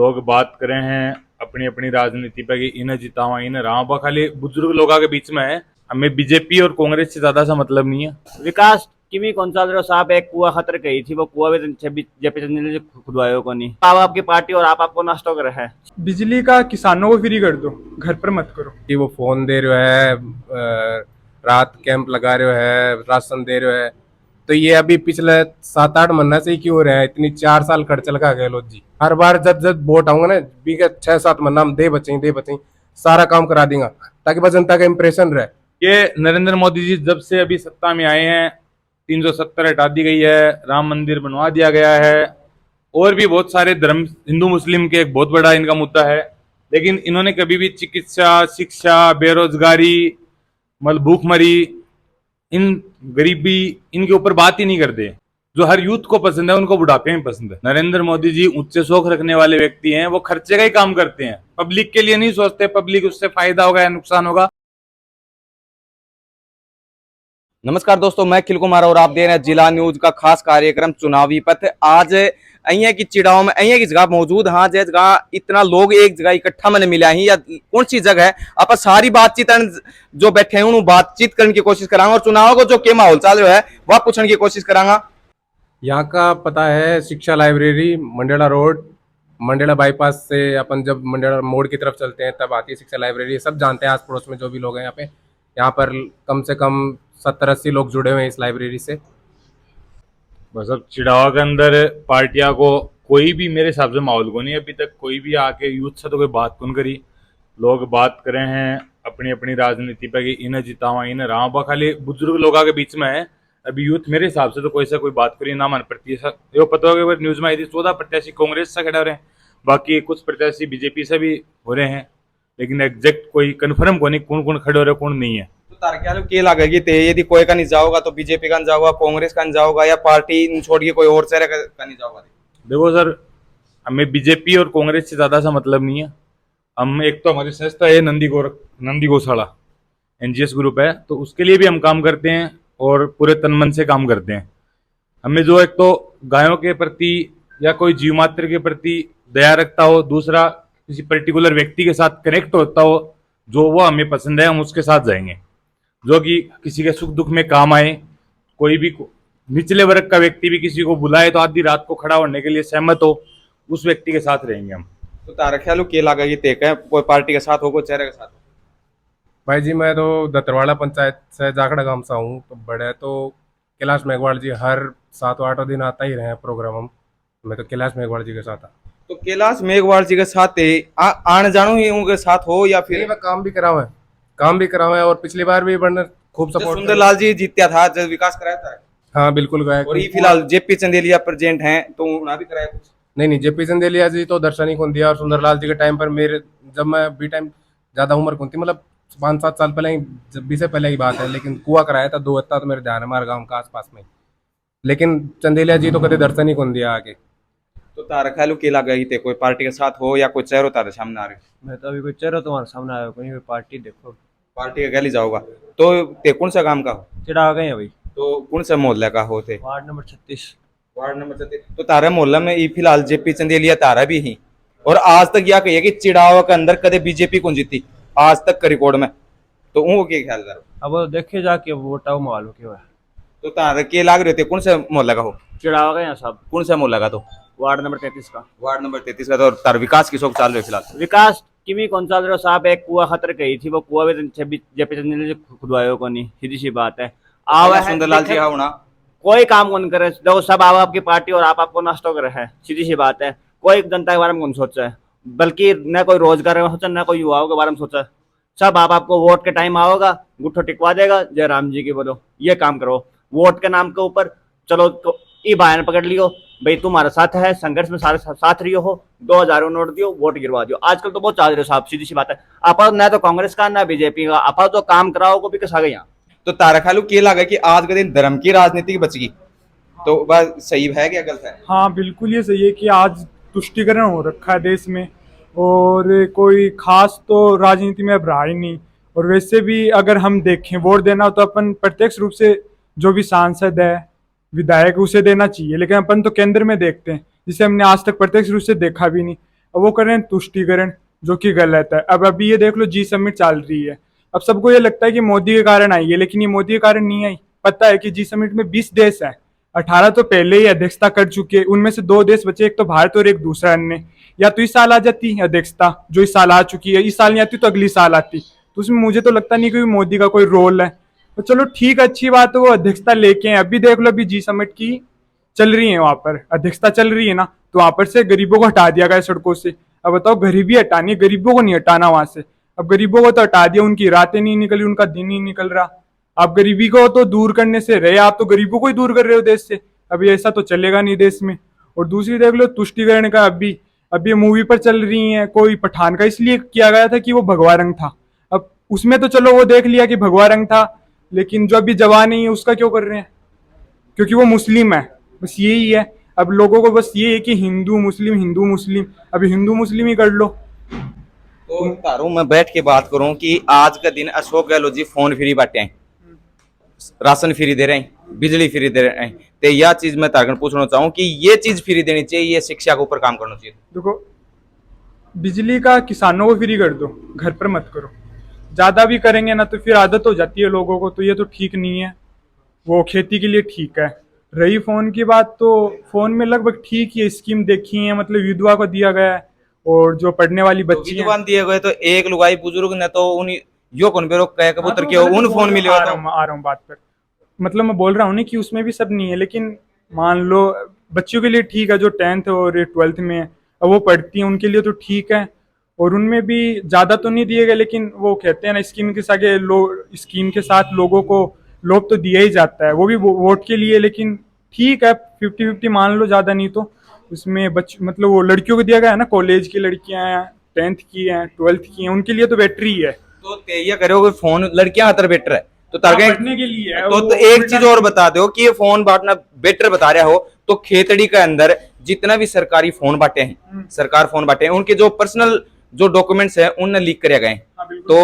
लोग बात कर रहे हैं अपनी अपनी राजनीति पे कि इन जितावा इन रहा खाली बुजुर्ग लोगों के बीच में है। हमें बीजेपी और कांग्रेस से ज्यादा सा मतलब नहीं है। विकास किमी कोंसाद्रो साहब एक कुआ खतर गई थी, वो कुआ भी जेपी चंद्र ने खुदवायो को नहीं। अब आपकी पार्टी और आप आपको नष्ट कर रहा है। बिजली का किसानों को फ्री कर दो, घर पर मत करो। कि वो फोन दे रहे है, रात कैंप लगा रहे है, राशन दे रहे है, तो ये अभी पिछले 7-8 महीना से ही क्यों हो रहा है? इतनी 4 साल खर्च लगा गहलोत जी। हर बार जब जब वोट आऊंगा ना, बीके 6-7 महीना हम दे बचे सारा काम करा देंगे ताकि बस जनता का इंप्रेशन रहे। ये नरेंद्र मोदी जी जब से अभी सत्ता में आए हैं 370 हटा दी गई है, राम मंदिर बनवा दिया गया है, और भी बहुत सारे धर्म हिंदू मुस्लिम के एक बहुत बड़ा इनका मुद्दा है। लेकिन इन्होंने कभी भी चिकित्सा, शिक्षा, बेरोजगारी, मतलब भूखमरी, इन गरीबी, इनके ऊपर बात ही नहीं करते। जो हर यूथ को पसंद है उनको बुढ़ापे में पसंद है। नरेंद्र मोदी जी ऊंचे शौक रखने वाले व्यक्ति हैं, वो खर्चे का ही काम करते हैं, पब्लिक के लिए नहीं सोचते पब्लिक उससे फायदा होगा या नुकसान होगा। नमस्कार दोस्तों, मैं अखिल कुमार और आप देख रहे हैं जिला न्यूज का खास कार्यक्रम चुनावी पथ। आज अहिया की चिड़ाओं में अहिया की जगह मौजूद, हाँ जय जगह इतना लोग एक जगह इकट्ठा मैंने मिला ही, या कौन सी जगह है आप सारी बातचीत जो बैठे हैं उन्होंने बातचीत करने की कोशिश करांगा और चुनाव को जो के माहौल चल रहा है वह पूछने की कोशिश करांगा। यहाँ का पता है शिक्षा library, Mandela road, Mandela bypass से अपन जब मंडेला मोड़ की तरफ चलते हैं तब आती है शिक्षा लाइब्रेरी। सब जानते हैं आस पड़ोस में जो भी लोग हैं यहाँ पे। यहाँ पर कम से कम 70-80 लोग जुड़े हुए हैं इस लाइब्रेरी से। बस अब चिड़ावा के अंदर पार्टियां को कोई भी मेरे हिसाब से माहौल को नहीं, अभी तक कोई भी आके यूथ से तो कोई बात कौन करी। लोग बात कर रहे हैं अपनी अपनी राजनीति पे कि इन जितावा इन रहा खाली बुजुर्ग लोगों के बीच में है। अभी यूथ मेरे हिसाब से तो कोई सा कोई बात करी ना मन प्रतिशत यो पता होगा न्यूज में आई थी 14 प्रत्याशी कांग्रेस से खड़े हो रहे हैं, बाकी कुछ प्रत्याशी बीजेपी से भी हो रहे हैं, लेकिन एग्जैक्ट कोई कंफर्म को नहीं कौन कौन खड़े हो रहे कौन नहीं है। तो तार ख्याल के लगेगी ते यदि कोई का नहीं जाओगा तो बीजेपी का नहीं जाओगा, कांग्रेस का नहीं जाओगा, या पार्टी छोड़ के कोई और चेहरे का नहीं जाओगा? देखो सर, हमें बीजेपी और कांग्रेस से ज्यादा सा मतलब नहीं है। हम एक तो हमारी संस्था है नंदी गौशाला एनजीएस ग्रुप है, तो उसके लिए भी हम काम करते हैं और पूरे तन मन से काम करते हैं। हमें जो एक तो गायों के प्रति या कोई जीव मात्र के प्रति दया रखता हो, दूसरा किसी पर्टिकुलर व्यक्ति के साथ कनेक्ट होता हो, जो वो हमें पसंद है हम उसके साथ जाएंगे। जो कि किसी के सुख दुख में काम आए, कोई भी निचले वर्ग का व्यक्ति भी किसी को बुलाए तो आधी रात को खड़ा होने के लिए सहमत हो, उस व्यक्ति के साथ रहेंगे हम। तो तार ख्याल के लगेगी ते कोई पार्टी के साथ हो, कोई चेहरे के साथ हो? भाई जी मैं तो दतरवाड़ा पंचायत से जाखड़ा गांव से हूँ, तो बड़े तो कैलाश मेघवाल जी हर 7-8 दिन आता ही रहे हैं प्रोग्राम। हम मैं तो कैलाश मेघवाल जी के साथ था। तो कैलाश मेघवाल जी के साथ आने जानो ही उनके साथ हो या फिर मैं काम भी करा हुआ है और पिछली बार भी बड़े खूब सपोर्ट। सुंदरलाल जी जीत्या था, जब विकास कराया था। हाँ बिल्कुल गए। और ये फिलहाल जेपी चंदेलिया प्रेजेंट हैं, तो उन्होंने भी कराया कुछ? नहीं, जेपी चंदेलिया जी तो दर्शन ही कौन दिया, और सुंदरलाल जी के टाइम पर मेरे जब मैं बी टाइम ज्यादा उम्र कौन थी, मतलब 5-7 साल पहले ही, जब भी से पहले की बात है, लेकिन कुआ कराया था 2 हफ्ता, तो मेरे ध्यान है हमारे गाँव का आसपास में। लेकिन चंदेलिया जी तो कभी दर्शन ही कौन दिया आगे। तो तारा ख्याल के लगा थे कोई पार्टी के साथ हो या कोई चेहरा तारे सामने आ रहे? मैं तो अभी कोई चेहरा तुम्हारे सामने आया, कोई पार्टी देखो, पार्टी का गली जाओगा तो ते कौन सा काम का हो? चिड़ा गए अभी। तो कौन सा मोहल्ले का हो थे? Ward number 36। Ward number 36। तो तारा मोहल्ला में फिलहाल जेपी चंदेलिया तारा भी ही, और आज तक यह कहिए कि चिड़ावा के अंदर कदे बीजेपी कौन जीती आज तक का रिकॉर्ड में, तो वो क्या ख्याल करो? अब देखे जाके वोट आओ मालूम क्यों है। तो तारा के लाग रहे थे कौन सा मोहल्ला का हो? चिड़ा गए सब। कौन सा मोहल्ला का? तो वार्ड नंबर 33 का। वार्ड नंबर 33 का। तो तार विकास की शोक चाल रहे फिलहाल? विकास किमी कोंसाद्रो साहब एक कुआ खतर गई थी, वो कुआ भी जेपी चंद्र ने खुदवायो को नहीं, सीधी सी बात है। सुंदरलाल जी होना कोई काम कौन करे, देखो सब आप आपकी पार्टी और आप आपको नष्ट कर रहे हैं, सीधी सी बात है। कोई जनता के बारे में कौन सोचा है, बल्कि न कोई रोजगार में सोचा, न कोई युवाओं के बारे में सोचा। सब आप आपको वोट के टाइम आओगा, गुट्ठो टिकवा देगा, जय राम जी की बोलो, ये काम करो वोट के नाम के ऊपर। चलो तो ये बयान पकड़ लियो भाई तुम्हारा साथ है, संघर्ष में सारे साथ रहियो हो, 2000 नोट दियो, वोट गिरवा दियो। आजकल तो बहुत चाल रहे हो साहब, सीधी सी बात है। आप न तो कांग्रेस का न बीजेपी का, आप तो काम कराओ को भी कसा गया। तो तारा खालू के लगा कि आज के दिन धर्म की राजनीति बचगी, तो बस सही है क्या गलत है? हाँ बिल्कुल ये सही है कि आज तुष्टिकरण हो रखा है देश में, और कोई खास तो राजनीति में अब रहा ही नहीं। और वैसे भी अगर हम देखें वोट देना हो तो अपन प्रत्यक्ष रूप से जो भी सांसद है, विधायक, उसे देना चाहिए, लेकिन अपन तो केंद्र में देखते हैं, जिसे हमने आज तक प्रत्यक्ष रूप से देखा भी नहीं। अब वो कर रहे हैं तुष्टीकरण, जो कि गलत है। अब अभी ये देख लो जी समिट चल रही है, अब सबको ये लगता है कि मोदी के कारण आई है, लेकिन ये मोदी के कारण नहीं आई। पता है कि जी समिट में 20 देश हैं, 18 तो पहले ही अध्यक्षता कर चुके हैं, उनमें से 2 देश बचे, एक तो भारत और एक दूसरा अन्य। या तो इस साल आ जाती अध्यक्षता, जो इस साल आ चुकी है, इस साल नहीं आती तो अगली साल आती, तो उसमें मुझे तो लगता नहीं कि मोदी का कोई रोल है। तो चलो ठीक, अच्छी बात है वो अध्यक्षता लेके हैं। अभी देख लो, अभी जी समिट की चल रही है, वहां पर अध्यक्षता चल रही है ना, तो वहां पर से गरीबों को हटा दिया गया सड़कों से। अब बताओ, गरीबी हटानी है, गरीबों को नहीं हटाना वहां से। अब गरीबों को तो हटा दिया, उनकी रातें नहीं निकली, उनका दिन नहीं निकल रहा। आप गरीबी को तो दूर करने से रहे, आप तो गरीबों को ही दूर कर रहे हो देश से। अभी ऐसा तो चलेगा नहीं देश में। और दूसरी देख लो तुष्टीकरण का, अभी मूवी पर चल रही है, कोई पठान का इसलिए किया गया था कि वो भगवा रंग था। अब उसमें तो चलो वो देख लिया कि भगवा रंग था, लेकिन जो अभी जवान नहीं है उसका क्यों कर रहे हैं? क्योंकि वो मुस्लिम है, बस यही है। अब लोगों को बस ये है कि हिंदू मुस्लिम हिंदू मुस्लिम, अभी हिंदू मुस्लिम ही कर लो। तो तारू मैं बैठ के बात करूं कि आज का दिन अशोक गहलोत जी फोन फ्री बांटे हैं, राशन फ्री दे रहे हैं, बिजली फ्री दे रहे हैं, तो यह चीज मैं तारगण पूछना चाहूँ कि ये चीज फ्री देनी चाहिए, ये शिक्षा के ऊपर काम करना चाहिए। देखो, बिजली का किसानों को फ्री कर दो, घर पर मत करो। ज्यादा भी करेंगे ना तो फिर आदत हो जाती है लोगों को, तो ये तो ठीक नहीं है। वो खेती के लिए ठीक है। रही फोन की बात, तो फोन में लगभग ठीक ही स्कीम देखी है, मतलब विधवा को दिया गया है, और जो पढ़ने वाली तो बच्ची विधवान दिए गए तो एक लुगाई बुजुर्ग ने तो उन यो कौन बेरो कह कबूतर के उन फोन मिले आ रहा हूँ बात पर। मतलब मैं बोल रहा हूँ नहीं कि उसमें भी सब नहीं है, लेकिन मान लो बच्चियों के लिए ठीक है, जो 10th और 12th में है, अब वो पढ़ती हैं, उनके लिए तो ठीक है। और उनमें भी ज्यादा तो नहीं दिए गए, लेकिन वो कहते हैं ना, स्कीम के साथ लोगों को लोभ तो दिया ही जाता है, वो भी वोट के लिए। लेकिन ठीक है, 50-50 मान लो, ज्यादा नहीं तो। उसमें मतलब वो लड़कियों को दिया गया है ना, कॉलेज की लड़कियां हैं, 10th की हैं, 12th की हैं, उनके लिए तो बैटरी है। तो तेया करोगे फोन लड़कियां हाथ बेटर है तो पढ़ने के लिए है। तो एक चीज और बता दो कि ये फोन बांटना बेटर बता रहा हो, तो खेतड़ी के अंदर जितना भी सरकारी फोन बांटे हैं, सरकार फोन बांटे हैं, उनके जो पर्सनल जो डॉक्यूमेंट्स हैं उनने लीक करे गए, तो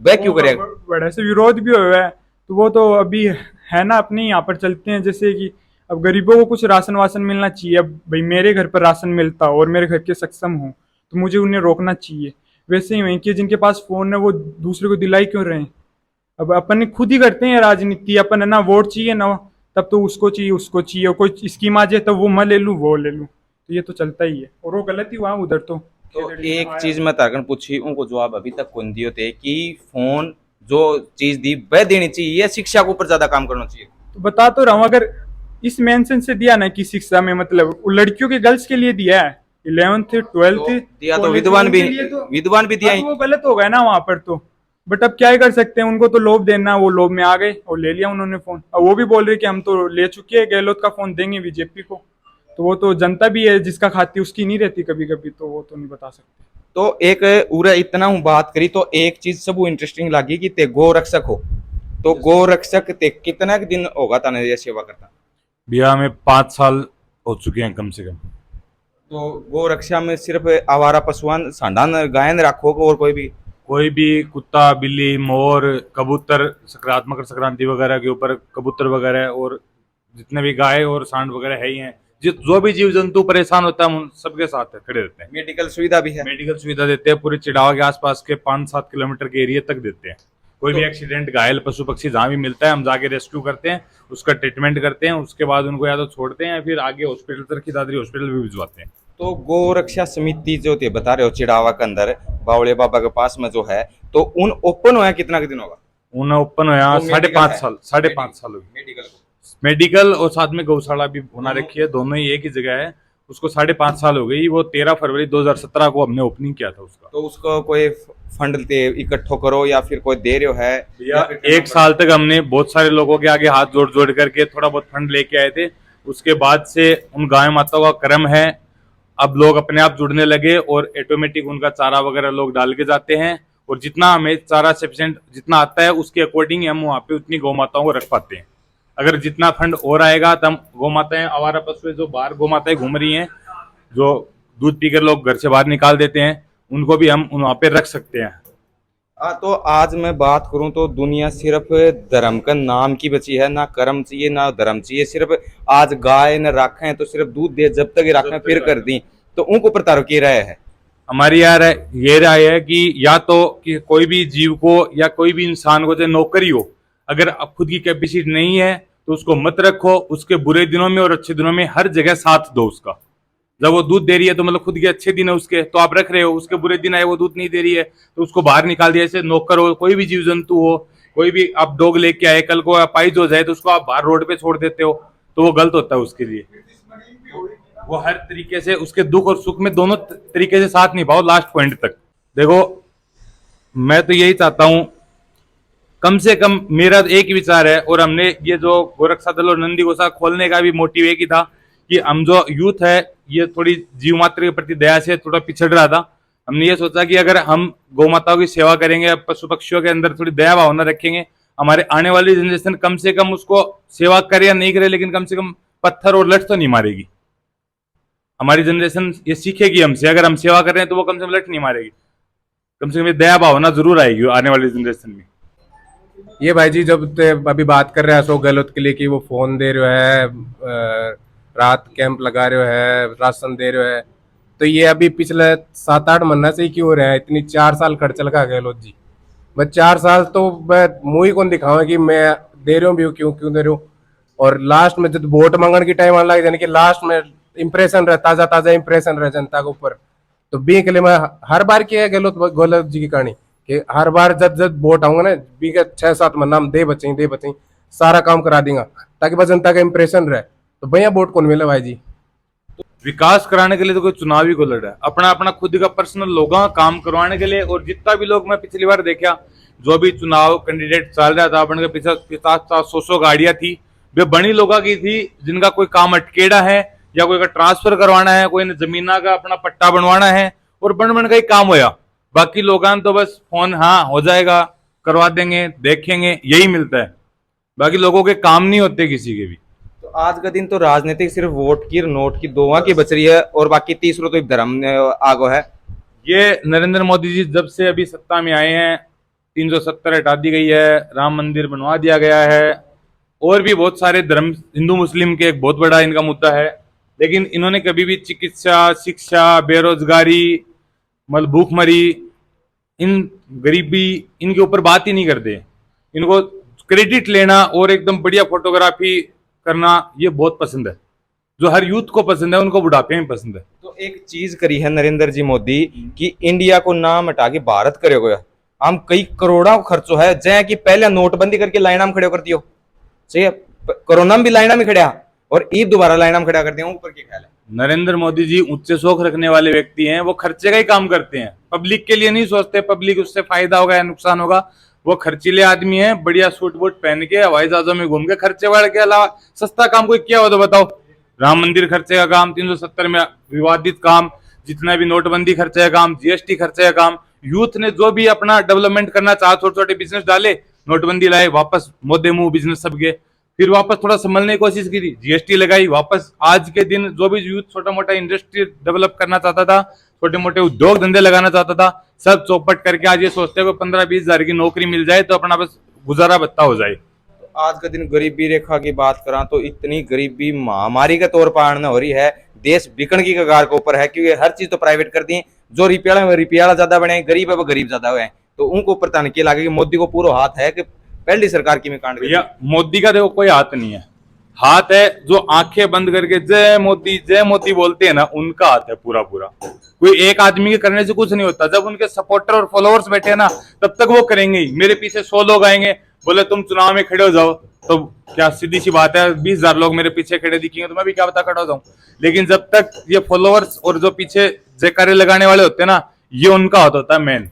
वह क्यों करेगा? बड़े से विरोध भी हुआ है, तो वो तो अभी है ना, अपने यहाँ पर चलते हैं। जैसे कि अब गरीबों को कुछ राशन वासन मिलना चाहिए। अब भाई मेरे घर पर राशन मिलता और मेरे घर के सक्षम हो, तो मुझे उन्हें रोकना चाहिए। वैसे ही वहीं के जिनके पास फोन है वो दूसरे को दिलाई क्यों रहे हैं? अब अपन खुद ही करते हैं राजनीति, अपन है ना, वोट चाहिए ना, तब तो उसको चाहिए उसको चाहिए, और कोई स्कीम आ जाए तो वो मैं ले लूँ वो ले लूँ, तो ये तो चलता ही है। और वो गलत ही हुआ उधर तो एक चीज मैं तारगण पूछी, उनको जवाब अभी तक कौन दियो थे कि फोन जो चीज दी वह देनी चाहिए, शिक्षा के ऊपर ज्यादा काम करना चाहिए। तो बता तो रहा हूँ, अगर इस मेंशन से दिया ना कि शिक्षा में, मतलब लड़कियों के गर्ल्स के लिए दिया है, 11th 12th दिया तो विद्वान भी दिया वो गलत हो गया ना वहां पर तो। बट अब क्या ही कर सकते हैं, उनको तो लोभ देना, वो लोभ में आ गए और ले लिया उन्होंने फोन। अब वो भी बोल रहे कि हम तो ले चुके हैं, गहलोत का फोन देंगे बीजेपी को, तो वो तो जनता भी है जिसका खाती उसकी नहीं रहती कभी कभी, तो वो तो नहीं बता सकते। तो एक उरा इतना हूँ बात करी, तो एक चीज सब इंटरेस्टिंग लगी कि ते गो रक्षक हो, तो गो रक्षक ते कितना दिन होगा ताने ये सेवा करता? बिहार में 5 साल हो चुके हैं कम से कम। तो गो रक्षा में सिर्फ आवारा पशुआन सांडान गायन रखो और कोई भी कुत्ता बिल्ली मोर कबूतर, मकर संक्रांति वगैरह के ऊपर कबूतर वगैरह, और जितने भी गाय और सांड वगैरह है ही हैं, जो भी जीव जंतु परेशान होता है हम उन सबके साथ खड़े रहते हैं। मेडिकल सुविधा भी है? मेडिकल सुविधा देते हैं, पूरे चिड़ावा के आसपास के 5-7 किलोमीटर के एरिया तक देते हैं। कोई भी एक्सीडेंट घायल पशु पक्षी जहाँ भी मिलता है हम जाके रेस्क्यू करते हैं, उसका ट्रीटमेंट करते हैं, उसके बाद उनको या तो छोड़ते हैं या फिर आगे हॉस्पिटल तक की दादरी हॉस्पिटल भी भिजवाते हैं। तो गो रक्षा समिति जो थे बता रहे हो चिड़ावा के अंदर बावड़े बाबा के पास में जो है, तो उन ओपन होया कितना दिन होगा? उन्हें ओपन होया तो 5.5 साल 5.5 साल हो गए। मेडिकल और साथ में गौशाला भी होना रखी है, दोनों ही एक ही जगह है। उसको 5.5 साल हो गई। वो 13 फरवरी 2017 को हमने ओपनिंग किया था उसका। तो उसको कोई फंड इकट्ठो करो या फिर कोई दे रहे है? या 1 साल तक हमने बहुत सारे लोगों के आगे हाथ जोड़ जोड़ करके थोड़ा बहुत फंड लेके आए थे। उसके बाद से उन गाय माताओं का क्रम है, अब लोग अपने आप जुड़ने लगे और ऑटोमेटिक उनका चारा वगैरह लोग डाल के जाते हैं, और जितना हमें चारा सफिशिएंट जितना आता है उसके अकॉर्डिंग हम वहाँ पे उतनी गौ माताओं को रख पाते हैं। अगर जितना फंड और आएगा तब गौ माताएं, आवारा पशु जो बाहर गौ माताएं घूम रही हैं, जो दूध पीकर लोग घर से बाहर निकाल देते हैं, उनको भी हम वहाँ पे रख सकते हैं। तो आज मैं बात करूं तो दुनिया सिर्फ धर्म का नाम की बची है, ना कर्म चाहिए ना धर्म चाहिए। सिर्फ आज गाय न रखें तो सिर्फ दूध दे, जब तक ही रखें फिर कर दी, तो उनको प्रतारो की रहे है। हमारी यार ये राय है कि या तो कि कोई भी जीव को या कोई भी इंसान को, चाहे नौकरी हो, अगर अब खुद की कैपेसिटी नहीं है तो उसको मत रखो। उसके बुरे दिनों में और अच्छे दिनों में हर जगह साथ दो उसका। जब वो दूध दे रही है तो मतलब खुद के अच्छे दिन है उसके, तो आप रख रहे हो। उसके बुरे दिन आए, वो दूध नहीं दे रही है, तो उसको बाहर निकाल दिया। जैसे नौकर हो, कोई भी जीव जंतु हो, कोई भी आप डॉग लेके आए, कल को अपाइज हो जाए तो उसको आप बाहर रोड पे छोड़ देते हो, तो वो गलत होता है उसके लिए। वो हर तरीके से उसके दुख और सुख में दोनों तरीके से साथ निभाओ लास्ट पॉइंट तक। देखो, मैं तो यही चाहता हूं, कम से कम मेरा एक ही विचार है, और हमने ये जो गोरक्षा दल और नंदी गौशाला खोलने का भी मोटिव एक ही था कि हम जो यूथ है ये थोड़ी जीव मात्र के प्रति दया से थोड़ा पिछड़ रहा था। हमने ये सोचा कि अगर हम गौ माताओं की सेवा करेंगे, पशु पक्षियों के अंदर थोड़ी दया भावना रखेंगे, हमारे आने वाली जनरेशन कम से कम उसको सेवा करे या नहीं करे, लेकिन कम से कम पत्थर और लठ तो नहीं मारेगी। हमारी जनरेशन ये सीखेगी हमसे, अगर हम सेवा कर रहे हैं तो वो कम से कम लठ नहीं मारेगी, कम से कम दया भावना जरूर आएगी आने वाली जनरेशन में। ये भाई जी जब अभी बात कर रहे हैं अशोक गहलोत के लिए कि वो फोन दे रहे है, रात कैंप लगा रहे है, राशन दे रहे है, तो ये अभी पिछले 7-8 महीना से ही क्यों हो रहा है? इतनी 4 साल खर्च लगा गहलोत जी। बस 4 साल तो मैं मुंह ही कौन दिखाऊं कि मैं दे रहा हूँ भी, क्यों क्यों दे रहा हूँ। और लास्ट में जब वोट मांगने की टाइम आने लगे, यानी कि लास्ट में इंप्रेशन रहे, ताजा ताजा इंप्रेशन रहे जनता के ऊपर, तो बी के लिए मैं हर बार की है गहलोत जी की कहानी कि हर बार जब जब वोट आऊंगा ना, बी के 6-7 महीना हम दे बचे सारा काम करा देंगे ताकि बस जनता का इंप्रेशन रहे। तो भैया वोट कौन मिले भाई जी? विकास कराने के लिए तो कोई चुनावी को लड़ा है, अपना अपना खुद का पर्सनल लोगों का काम करवाने के लिए। और जितना भी लोग, मैं पिछली बार देखा जो भी चुनाव कैंडिडेट चल रहा था, अपन के पीछे 50-100 गाड़ियां थी, वे बड़ी लोगों की थी जिनका कोई काम अटकेड़ा है या कोई का ट्रांसफर करवाना है, कोई ने जमीना का अपना पट्टा बनवाना है, और बन का ही काम होया। बाकी लोगों तो बस फोन, हाँ हो जाएगा, करवा देंगे, देखेंगे, यही मिलता है। बाकी लोगों के काम नहीं होते किसी के भी। तो आज का दिन तो राजनीतिक सिर्फ वोट की और नोट की दोवा की बच रही है, और बाकी तीसरो तो धर्म आगो है। ये नरेंद्र मोदी जी जब से अभी सत्ता में आए हैं, 370 हटा दी गई है, राम मंदिर बनवा दिया गया है, और भी बहुत सारे धर्म, हिंदू मुस्लिम के एक बहुत बड़ा इनका मुद्दा है। लेकिन इन्होंने कभी भी चिकित्सा, शिक्षा, बेरोजगारी, मतलब भूखमरी, इन गरीबी, इनके ऊपर बात ही नहीं करते। इनको क्रेडिट लेना और एकदम बढ़िया फोटोग्राफी करना ये बहुत पसंद है, जो हर यूथ को पसंद है, उनको बुढ़ापे में पसंद है। तो एक चीज करी है नरेंद्र जी मोदी कि इंडिया को नाम हटा के भारत करे गया। हम कई करोड़ों खर्चो है, जै कि पहले नोटबंदी करके लाइन में खड़े कर दियो, सही है, कोरोना में भी लाइन में खड़ा और ईद दोबारा लाइन में खड़ा कर दिया, ऊपर के ख्याल है। नरेंद्र मोदी जी ऊंचे शौक रखने वाले व्यक्ति हैं, वो खर्चे का ही काम करते हैं, पब्लिक के लिए नहीं सोचते पब्लिक उससे फायदा होगा या नुकसान होगा। वो खर्चीले आदमी हैं, बढ़िया सूट बूट पहन के हवाई जहाजों में घूम के, खर्चे वाले के अलावा सस्ता काम कोई किया हो तो बताओ? राम मंदिर खर्चे का काम, 370 में विवादित काम, जितना भी नोटबंदी खर्चे का काम, जीएसटी खर्चे का काम, यूथ ने जो भी अपना डेवलपमेंट करना चाहा, छोटे छोटे बिजनेस डाले, नोटबंदी लाए, वापस मोदे मुंह बिजनेस सबके, फिर वापस थोड़ा संभलने की कोशिश की थी, जीएसटी लगाई, वापस आज के दिन जो भी यूथ छोटा मोटा इंडस्ट्री डेवलप करना चाहता था, छोटे मोटे उद्योग धंधे लगाना चाहता था, सब चौपट करके आज ये सोचते हैं 15-20 हजार की नौकरी मिल जाए तो अपना बस गुजारा बत्ता हो जाए। आज का दिन गरीबी रेखा की बात करा तो इतनी गरीबी महामारी के तौर पर आने हो रही है, देश बिकन की कगार के ऊपर है, क्योंकि हर चीज तो प्राइवेट कर दी, जो रिपियाला ज्यादा बने, गरीब है वो गरीब ज्यादा हुए, तो उनको ऊपर तनके लगे कि मोदी को पूरा हाथ है कि पहली सरकार की में कांड। भैया मोदी का देखो कोई हाथ नहीं है, हाथ है जो आंखें बंद करके जय मोदी बोलते हैं ना, उनका हाथ है पूरा पूरा। कोई एक आदमी के करने से कुछ नहीं होता, जब उनके सपोर्टर और फॉलोअर्स बैठे ना तब तक वो करेंगे ही। मेरे पीछे 100 लोग आएंगे, बोले तुम चुनाव में खड़े हो जाओ, तो क्या सीधी सी बात है 20,000 लोग मेरे पीछे खड़े दिखेंगे तो मैं भी क्या बता खड़ा हो जाऊं। लेकिन जब तक ये फॉलोअर्स और जो पीछे जयकारे लगाने वाले होते हैं ना, ये उनका हाथ होता है मेन।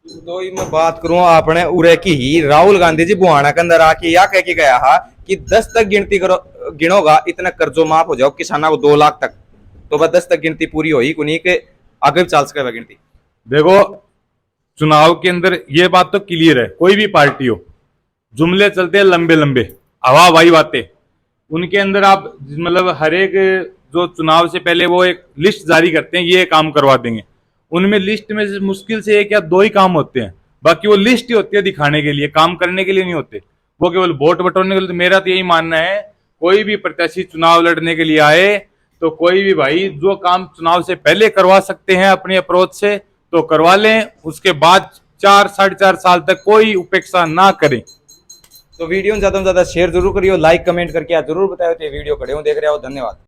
तो मैं बात करूं आपने उरे की ही, राहुल गांधी जी बुहाना के अंदर आके या कह के गया है कि 10 तक गिनती करो, गिनोगा इतना कर्जो माफ हो जाओ किसानों को 2 लाख तक, तो बस 10 तक गिनती पूरी होगी कुनी के आगे भी चल सके गिनती। देखो चुनाव के अंदर ये बात तो क्लियर है, कोई भी पार्टी हो, जुमले चलते हैं लंबे लंबे, हवा भाई बातें, उनके अंदर आप मतलब हर एक जो चुनाव से पहले वो एक लिस्ट जारी करते हैं, ये काम करवा देंगे, उनमें लिस्ट में से मुश्किल से 1 या 2 ही काम होते हैं, बाकी वो लिस्ट ही होती है दिखाने के लिए, काम करने के लिए नहीं होते, वो केवल वोट बटोरने के लिए। तो मेरा तो यही मानना है, कोई भी प्रत्याशी चुनाव लड़ने के लिए आए तो कोई भी भाई जो काम चुनाव से पहले करवा सकते हैं अपनी अप्रोच से तो करवा लें, उसके बाद 4-4.5 साल तक कोई उपेक्षा ना करें। तो वीडियो ज्यादा से ज्यादा शेयर जरूर करियो, लाइक कमेंट करके जरूर बताओ तो ये वीडियो खड़े हो देख रहे हो। धन्यवाद।